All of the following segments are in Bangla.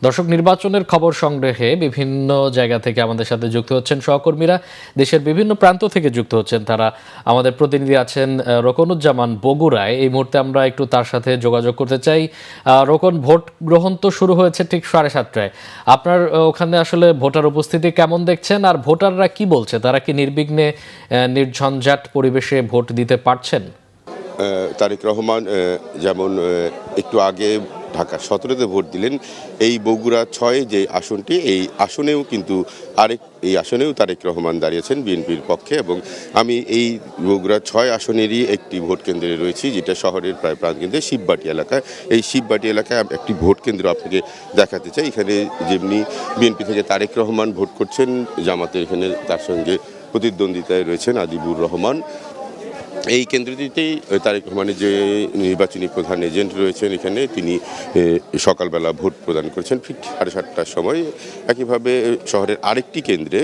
দর্শক, নির্বাচনের খবর সংগ্রহে বিভিন্ন জায়গা থেকে আমাদের সাথে যুক্ত হচ্ছেন সহকর্মীরা, দেশের বিভিন্ন প্রান্ত থেকে যুক্ত হচ্ছেন তারা। আমাদের প্রতিনিধি আছেন রোকনুজ্জামান বগুড়ায়। এই মুহূর্তে আমরা একটু তার সাথে যোগাযোগ করতে চাই। রোকন, ভোট গ্রহণ তো শুরু হয়েছে ঠিক 7:30টায়। আপনার ওখানে আসলে ভোটার উপস্থিতি কেমন দেখছেন, আর ভোটাররা কি বলছে? তারা কি নির্বিঘ্নে নির্ঝঞ্ঝাট পরিবেশে ভোট দিতে পারছেন? তারেক রহমান যেমন একটু আগে ঢাকা 17-তে ভোট দিলেন, এই বগুড়া 6 যে আসনটি, এই আসনেও তারেক রহমান দাঁড়িয়েছেন বিএনপির পক্ষে। এবং আমি এই বগুড়া 6 আসনেরই একটি ভোট কেন্দ্রে রয়েছি, যেটা শহরের প্রায় প্রাণকেন্দ্রে শিববাটি এলাকায়। এই শিববাটি এলাকায় একটি ভোট কেন্দ্র আপনাকে দেখাতে চাই। এখানে যেমনি বিএনপি থেকে তারেক রহমান ভোট করছেন, জামাতের এখানে তার সঙ্গে প্রতিদ্বন্দ্বিতায় রয়েছেন আদিবুর রহমান। এই কেন্দ্রটিতেই তারেক রহমানের যে নির্বাচনী প্রধান এজেন্ট রয়েছেন এখানে, তিনি সকালবেলা ভোট প্রদান করেছেন ঠিক 7:30টার সময়। একইভাবে শহরের আরেকটি কেন্দ্রে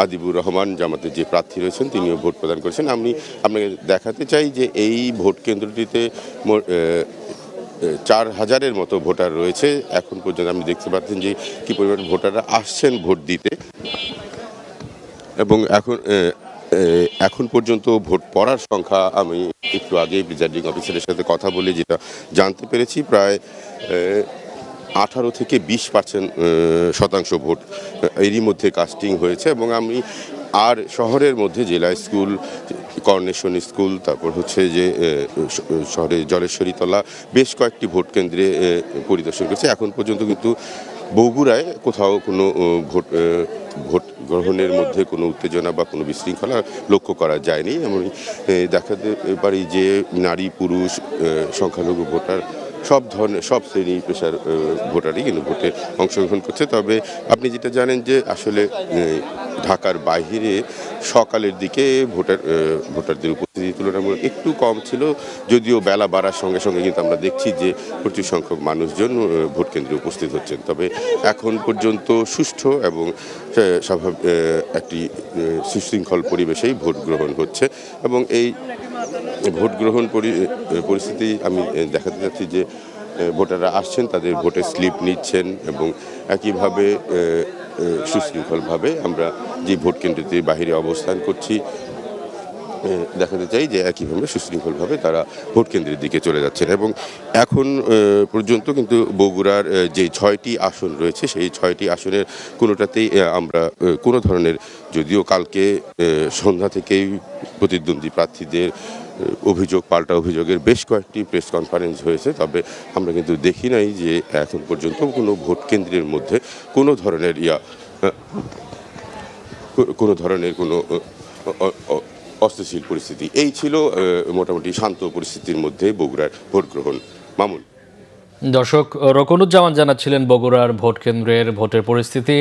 আদিবুর রহমান, জামাতের যে প্রার্থী রয়েছেন, তিনিও ভোট প্রদান করেছেন। আমি আপনাকে দেখাতে চাই যে এই ভোট কেন্দ্রটিতে 4,000-এর মতো ভোটার রয়েছে। এখন পর্যন্ত আপনি দেখতে পাচ্ছেন যে কী পরিমাণ ভোটাররা আসছেন ভোট দিতে। এবং এখন পর্যন্ত ভোট পড়ার সংখ্যা, আমি একটু আগে প্রিজাইডিং অফিসারের সাথে কথা বলে যেটা জানতে পেরেছি, প্রায় 18 থেকে 20% ভোট এরই মধ্যে কাস্টিং হয়েছে। এবং আমি শহরের মধ্যে জেলা স্কুল, কর্নেশন স্কুল, তারপর হচ্ছে যে শহরের জলেশ্বরীতলা, বেশ কয়েকটি ভোট কেন্দ্রে পরিদর্শন করেছে। এখন পর্যন্ত কিন্তু বগুড়ায় কোথাও কোনো ভোট গ্রহণের মধ্যে কোনো উত্তেজনা বা কোনো বিশৃঙ্খলা লক্ষ্য করা যায়নি। এমন দেখাতে পারি যে নারী, পুরুষ, সংখ্যালঘু ভোটার, সব শ্রেণী পেশার ভোটারই কিন্তু ভোটে অংশগ্রহণ করছে। তবে আপনি যেটা জানেন যে আসলে ঢাকার বাইরে সকালের দিকে ভোটারদের উপস্থিতি তুলনামূলক একটু কম ছিল, যদিও বেলা বাড়ার সঙ্গে সঙ্গে কিন্তু আমরা দেখছি যে প্রচুর সংখ্যক মানুষজন ভোট কেন্দ্রে উপস্থিত হচ্ছেন। তবে এখন পর্যন্ত সুষ্ঠু এবং একটি সুশৃঙ্খল পরিবেশেই ভোট গ্রহণ হচ্ছে। এবং এই ভোট গ্রহণ পরিস্থিতি আমি দেখাতে যাচ্ছি যে ভোটাররা আসছেন, তাদের ভোটের স্লিপ নিচ্ছেন এবং একইভাবে সুশৃঙ্খলভাবে আমরা যে ভোট কেন্দ্রটির বাহিরে অবস্থান করছি দেখাতে চাই যে একইভাবে সুশৃঙ্খলভাবে তারা ভোট কেন্দ্রের দিকে চলে যাচ্ছেন। এবং এখন পর্যন্ত কিন্তু বগুড়ার যে 6টি আসন রয়েছে, সেই 6টি আসনের কোনোটাতেই আমরা কোনো ধরনের, যদিও কালকে সন্ধ্যা থেকেই প্রতিদ্বন্দ্বী প্রার্থীদের পাল্টা অভিযোগের বেশ কয়েকটি প্রেস কনফারেন্স হয়েছে, তবে আমরা কিন্তু দেখি নাই যে এখন পর্যন্ত কোনো ভোট কেন্দ্রের মধ্যে কোনো ধরনের কোনো অস্থিতিশীল পরিস্থিতি। এই ছিল মোটামুটি শান্ত পরিস্থিতির মধ্যে বগুড়ার ভোট গ্রহণ। মামুন। দর্শক, রোকনুজ্জামান জানাচ্ছিলেন বগুড়ার ভোট কেন্দ্রের ভোটের পরিস্থিতি।